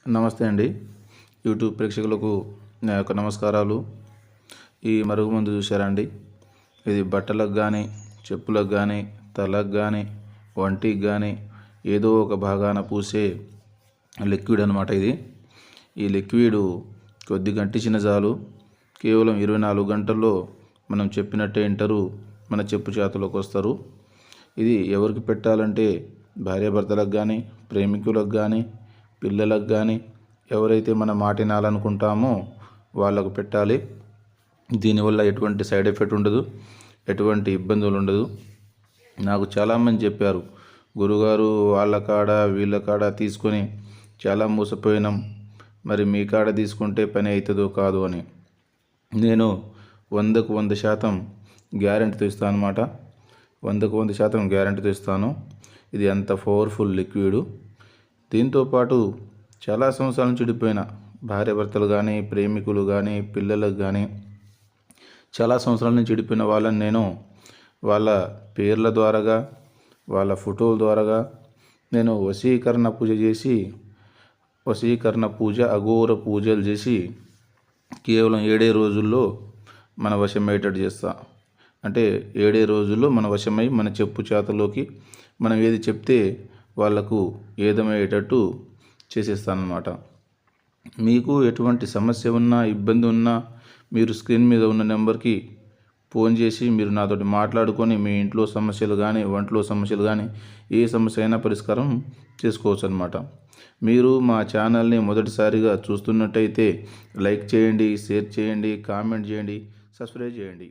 నమస్తే అండి. యూట్యూబ్ ప్రేక్షకులకు నా యొక్క నమస్కారాలు. ఈ మరుగుమందు చూసారా అండి? ఇది బట్టలకు కానీ, చెప్పులకు కానీ, తలకు కానీ, ఒంటికి కానీ ఏదో ఒక భాగాన పూసే లిక్విడ్ అనమాట ఇది. ఈ లిక్విడ్ కొద్దిగా అంటించిన చాలు, కేవలం 24 గంటల్లో మనం చెప్పినట్టే వింటారు, మన చెప్పు చేతలోకి వస్తారు. ఇది ఎవరికి పెట్టాలంటే భార్యాభర్తలకు కానీ, ప్రేమికులకు కానీ, పిల్లలకు కానీ, ఎవరైతే మన మాట వినాలనుకుంటామో వాళ్ళకు పెట్టాలి. దీనివల్ల ఎటువంటి సైడ్ ఎఫెక్ట్ ఉండదు, ఎటువంటి ఇబ్బందులు ఉండదు. నాకు చాలామంది చెప్పారు, గురుగారు వాళ్ళ కాడ వీళ్ళ కాడ తీసుకొని చాలా మోసపోయినాం, మరి మీ కాడ తీసుకుంటే పని అవుతుందో కాదు అని. నేను 100కు 100% గ్యారెంటీతో ఇస్తాను అన్నమాట. 100కు 100% గ్యారెంటీతో ఇస్తాను. ఇది అంత పవర్ఫుల్ లిక్విడ్. దీంతోపాటు చాలా సంవత్సరాల నుంచి చెడిపోయిన భార్యాభర్తలు కానీ, ప్రేమికులు కానీ, పిల్లలకు కానీ చాలా సంవత్సరాల నుంచి చెడిపోయిన వాళ్ళని నేను వాళ్ళ పేర్ల ద్వారాగా, వాళ్ళ ఫోటోల ద్వారాగా నేను వశీకరణ పూజ చేసి, వశీకరణ పూజ, అఘోర పూజలు చేసి కేవలం 7 రోజుల్లో మన వశమయ్యేటట్టు చేస్తా. అంటే 7 రోజుల్లో మన వశమై మన చెప్పు చేతలోకి మనం ఏది చెప్తే వాళ్లకు ఏదమయ్యేటట్టు చేసేస్తానన్నమాట. మీకు ఎటువంటి సమస్య ఉన్నా, ఇబ్బంది ఉన్నా మీరు స్క్రీన్ మీద ఉన్న నెంబర్కి ఫోన్ చేసి మీరు నాతోటి మాట్లాడుకొని మీ ఇంట్లో సమస్యలు కానీ, ఒంట్లో సమస్యలు కానీ ఏ సమస్య అయినా పరిష్కారం చేసుకోవచ్చు అన్నమాట. మీరు మా ఛానల్ని మొదటిసారిగా చూస్తున్నట్టయితే లైక్ చేయండి, షేర్ చేయండి, కామెంట్ చేయండి, సబ్స్క్రైబ్ చేయండి.